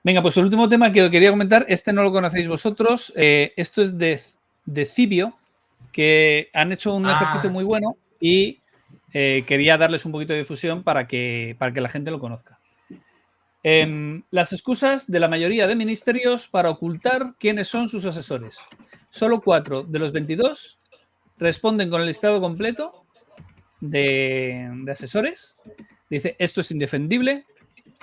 Venga, pues el último tema que quería comentar, este no lo conocéis vosotros, esto es de Cibio, que han hecho un ejercicio muy bueno y quería darles un poquito de difusión para que la gente lo conozca. Las excusas de la mayoría de ministerios para ocultar quiénes son sus asesores. Solo 4 de los 22 responden con el listado completo de asesores. Dice, esto es indefendible.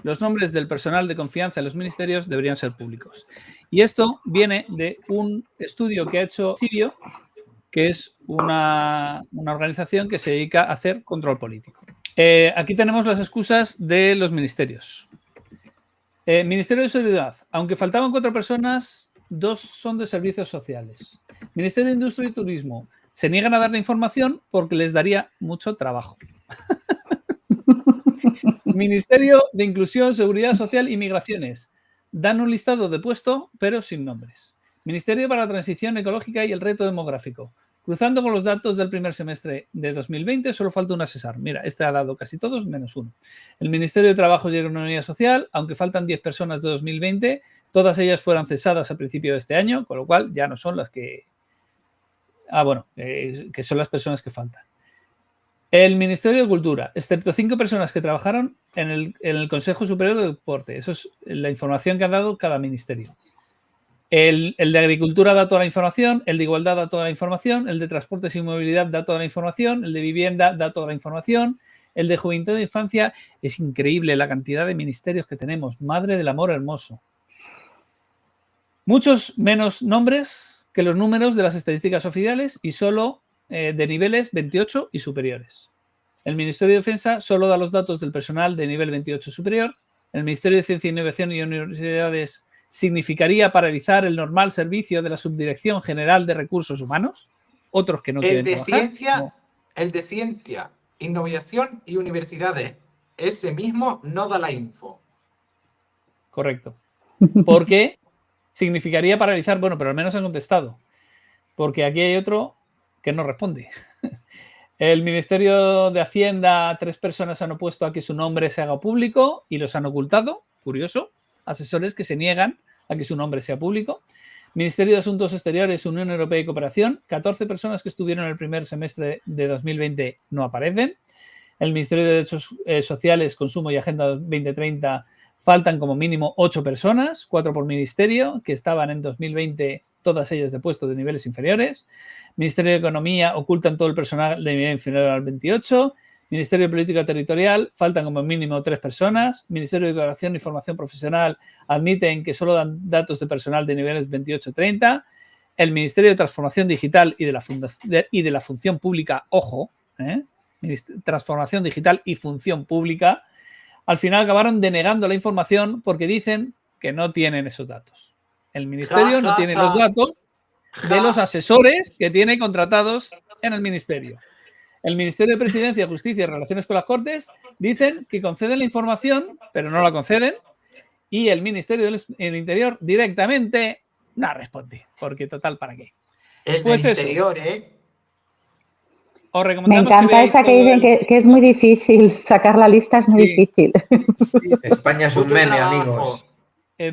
Los nombres del personal de confianza en los ministerios deberían ser públicos. Y esto viene de un estudio que ha hecho Cibio, que es una organización que se dedica a hacer control político. Aquí tenemos las excusas de los ministerios. Ministerio de Seguridad. Aunque faltaban 4 personas, 2 son de servicios sociales. Ministerio de Industria y Turismo. Se niegan a dar la información porque les daría mucho trabajo. Ministerio de Inclusión, Seguridad Social y Migraciones. Dan un listado de puesto, pero sin nombres. Ministerio para la Transición Ecológica y el Reto Demográfico. Cruzando con los datos del primer semestre de 2020, solo falta un asesor. Mira, este ha dado casi todos, menos uno. El Ministerio de Trabajo y Economía Social, aunque faltan 10 personas de 2020, todas ellas fueron cesadas a principio de este año, con lo cual ya no son las que... que son las personas que faltan. El Ministerio de Cultura, excepto 5 personas que trabajaron en el Consejo Superior del Deporte. Eso es la información que ha dado cada ministerio. El de Agricultura da toda la información, el de Igualdad da toda la información, el de Transportes y Movilidad da toda la información, el de Vivienda da toda la información, el de Juventud e Infancia. Es increíble la cantidad de ministerios que tenemos. Madre del amor hermoso. Muchos menos nombres que los números de las estadísticas oficiales y solo de niveles 28 y superiores. El Ministerio de Defensa solo da los datos del personal de nivel 28 superior. El Ministerio de Ciencia, Innovación y Universidades significaría paralizar el normal servicio de la Subdirección General de Recursos Humanos. Otros que no quieren trabajar. El de Ciencia, Innovación y Universidades. Ese mismo no da la info. Correcto. Porque significaría paralizar, bueno, pero al menos han contestado. Porque aquí hay otro que no responde. El Ministerio de Hacienda, 3 personas han opuesto a que su nombre se haga público y los han ocultado. Curioso. Asesores que se niegan a que su nombre sea público. Ministerio de Asuntos Exteriores, Unión Europea y Cooperación. 14 personas que estuvieron en el primer semestre de 2020 no aparecen. El Ministerio de Derechos Sociales, Consumo y Agenda 2030 faltan como mínimo 8 personas, 4 por ministerio, que estaban en 2020 todas ellas de puestos de niveles inferiores. Ministerio de Economía ocultan todo el personal de nivel inferior al 28. Ministerio de Política Territorial faltan como mínimo 3 personas. Ministerio de Educación y Formación Profesional admiten que solo dan datos de personal de niveles 28-30. El Ministerio de Transformación Digital y de la Función Pública, ojo, Transformación Digital y Función Pública, al final acabaron denegando la información porque dicen que no tienen esos datos. El ministerio no tiene los datos de los asesores que tiene contratados en el ministerio. El Ministerio de Presidencia, Justicia y Relaciones con las Cortes dicen que conceden la información, pero no la conceden. Y el Ministerio del Interior directamente no responde, porque total, ¿para qué? El pues del Interior, Os recomendamos. Me encanta esa que dicen que es muy difícil, sacar la lista es muy difícil. España es un meme, amigos.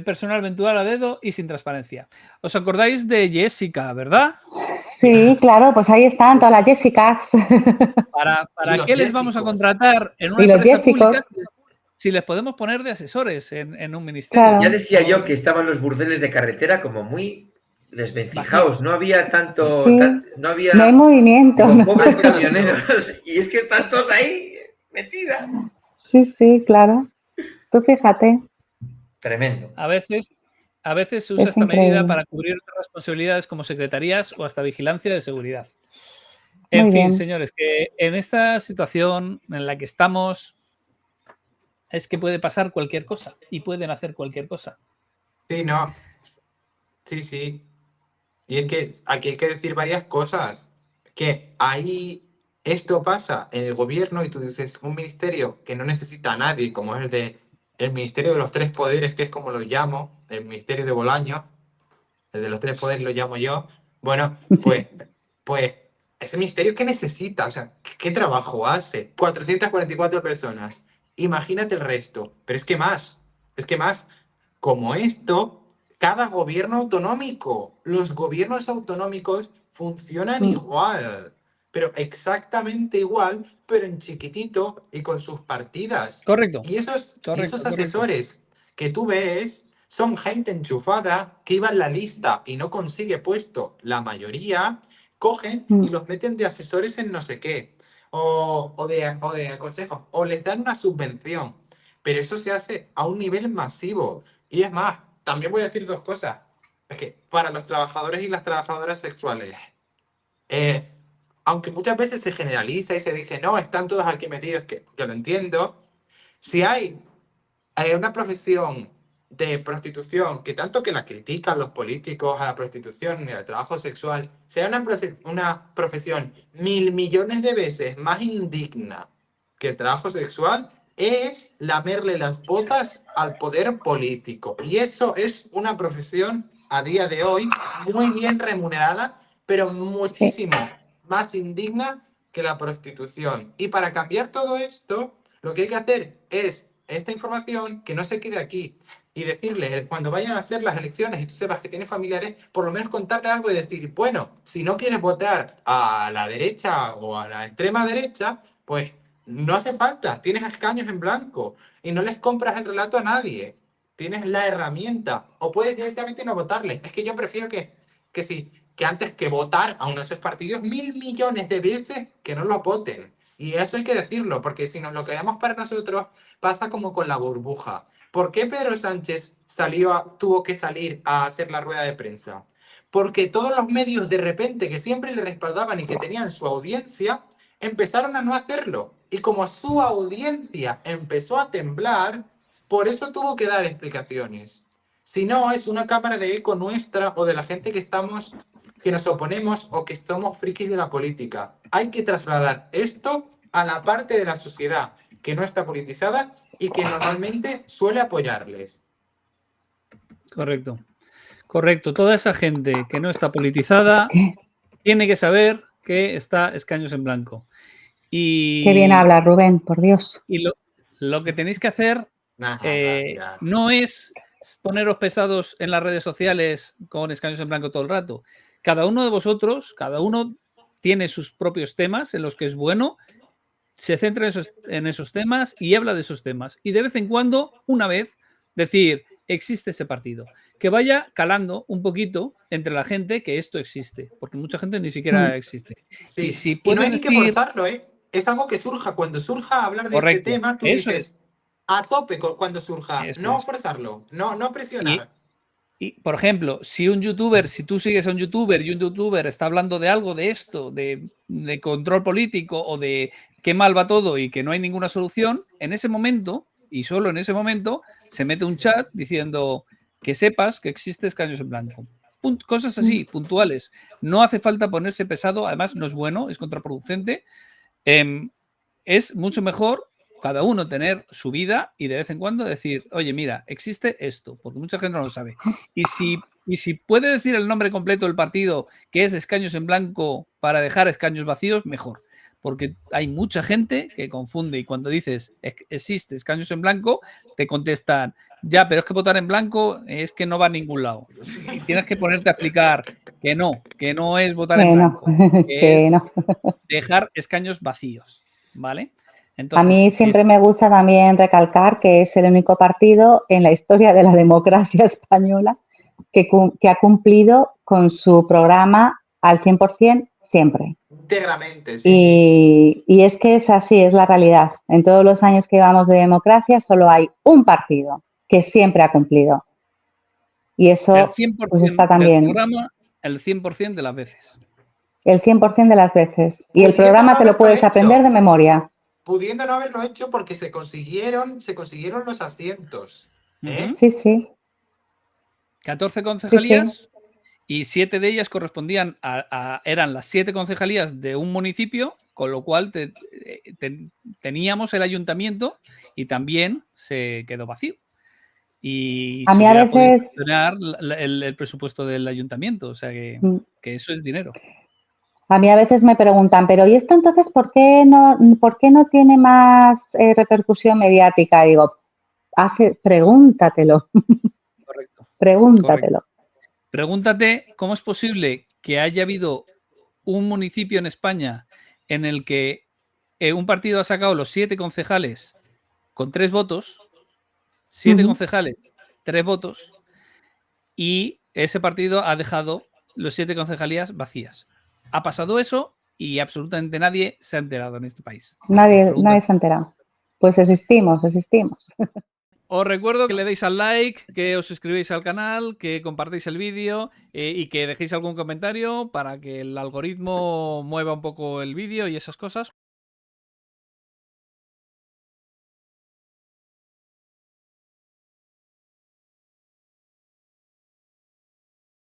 Personal eventual a dedo y sin transparencia. ¿Os acordáis de Jessica, verdad? Sí, claro, pues ahí están todas las Jessicas. ¿Para qué les vamos a contratar en una empresa pública si les podemos poner de asesores en un ministerio? Claro. Ya decía yo que estaban los burdeles de carretera como muy desvencijados, no había tanto... Sí. No había... No hay movimiento. Los pobres camioneros, y es que están todos ahí metidas. Sí, claro. Tú fíjate. Tremendo. A veces se usa esta medida para cubrir otras responsabilidades como secretarías o hasta vigilancia de seguridad. En fin, señores, que en esta situación en la que estamos es que puede pasar cualquier cosa y pueden hacer cualquier cosa. Sí, no. Sí. Y es que aquí hay que decir varias cosas. Que ahí esto pasa en el gobierno y tú dices un ministerio que no necesita a nadie, como es el Ministerio de los Tres Poderes, que es como lo llamo, el Ministerio de Bolaños, el de los Tres Poderes lo llamo yo. Bueno, pues ese ministerio, ¿qué necesita? O sea, ¿qué trabajo hace? 444 personas. Imagínate el resto. Pero es que más. como esto, cada gobierno autonómico. Los gobiernos autonómicos funcionan igual, pero exactamente igual, pero en chiquitito y con sus partidas. Correcto, Y esos correcto. asesores que tú ves son gente enchufada que iba en la lista y no consigue puesto la mayoría, cogen y los meten de asesores en no sé qué, o de consejos, o les dan una subvención. Pero eso se hace a un nivel masivo. Y es más, también voy a decir dos cosas. Es que para los trabajadores y las trabajadoras sexuales, eh, aunque muchas veces se generaliza y se dice, no, están todos aquí metidos, que lo entiendo, si hay una profesión de prostitución que tanto que la critican los políticos a la prostitución y al trabajo sexual, sea una profesión 1.000 millones de veces más indigna que el trabajo sexual, es lamerle las botas al poder político. Y eso es una profesión a día de hoy muy bien remunerada, pero muchísimo más indigna que la prostitución. Y para cambiar todo esto, lo que hay que hacer es esta información que no se quede aquí y decirle, cuando vayan a hacer las elecciones y tú sepas que tienes familiares, por lo menos contarle algo y decir, bueno, si no quieres votar a la derecha o a la extrema derecha, pues no hace falta, tienes escaños en blanco y no les compras el relato a nadie. Tienes la herramienta o puedes directamente no votarles. Es que yo prefiero que sí, que antes que votar a uno de esos partidos 1.000 millones de veces que no lo voten. Y eso hay que decirlo, porque si nos lo quedamos para nosotros, pasa como con la burbuja. ¿Por qué Pedro Sánchez tuvo que salir a hacer la rueda de prensa? Porque todos los medios de repente que siempre le respaldaban y que tenían su audiencia, empezaron a no hacerlo. Y como su audiencia empezó a temblar, por eso tuvo que dar explicaciones. Si no, es una cámara de eco nuestra o de la gente que nos oponemos o que somos frikis de la política. Hay que trasladar esto a la parte de la sociedad que no está politizada y que normalmente suele apoyarles. Correcto. Correcto. Toda esa gente que no está politizada tiene que saber que está escaños en blanco. Y, qué bien habla Rubén, por Dios. Y lo que tenéis que hacer no es poneros pesados en las redes sociales con escaños en blanco todo el rato. Cada uno de vosotros, cada uno tiene sus propios temas en los que es bueno, se centra en esos temas y habla de esos temas. Y de vez en cuando, una vez, decir, existe ese partido. Que vaya calando un poquito entre la gente que esto existe, porque mucha gente ni siquiera existe. Sí. Y, si y no hay ni decir, que forzarlo, ¿eh? Es algo que surja. Cuando surja hablar de este tema, tú dices, a tope cuando surja. No forzarlo, no presionar. Y, por ejemplo, si tú sigues a un youtuber y un youtuber está hablando de algo de esto, de control político o de qué mal va todo y que no hay ninguna solución, en ese momento, y solo en ese momento, se mete un chat diciendo que sepas que existe escaños en blanco. Cosas así, puntuales. No hace falta ponerse pesado, además no es bueno, es contraproducente. Es mucho mejor cada uno tener su vida y de vez en cuando decir, oye, mira, existe esto, porque mucha gente no lo sabe. Y si puede decir el nombre completo del partido, que es escaños en blanco para dejar escaños vacíos, mejor. Porque hay mucha gente que confunde y cuando dices existe escaños en blanco, te contestan, ya, pero es que votar en blanco es que no va a ningún lado. Y tienes que ponerte a explicar que no es votar en blanco, que es dejar escaños vacíos, ¿vale? Entonces, a mí siempre me gusta también recalcar que es el único partido en la historia de la democracia española que ha cumplido con su programa al 100% siempre. Íntegramente, sí. Y es que es así, es la realidad. En todos los años que llevamos de democracia solo hay un partido que siempre ha cumplido. Y eso el 100% pues está también. Del programa, el 100% de las veces. El 100% de las veces. Y el programa te lo puedes aprender de memoria. Pudiendo no haberlo hecho porque se consiguieron los asientos. ¿eh? Sí, sí. 14 concejalías sí. Y 7 de ellas correspondían eran las 7 concejalías de un municipio, con lo cual teníamos el ayuntamiento y también se quedó vacío. Y a se mí hubiera a veces podido gestionar el presupuesto del ayuntamiento, o sea que eso es dinero. A mí a veces me preguntan, pero ¿y esto entonces por qué no tiene más repercusión mediática? Digo, pregúntatelo. Pregúntatelo. Pregúntate cómo es posible que haya habido un municipio en España en el que un partido ha sacado los 7 concejales con 3 votos, 7 concejales, 3 votos, y ese partido ha dejado los 7 concejalías vacías. Ha pasado eso y absolutamente nadie se ha enterado en este país. Nadie se ha enterado. Pues existimos. Os recuerdo que le deis al like, que os suscribáis al canal, que compartáis el vídeo y que dejéis algún comentario para que el algoritmo mueva un poco el vídeo y esas cosas.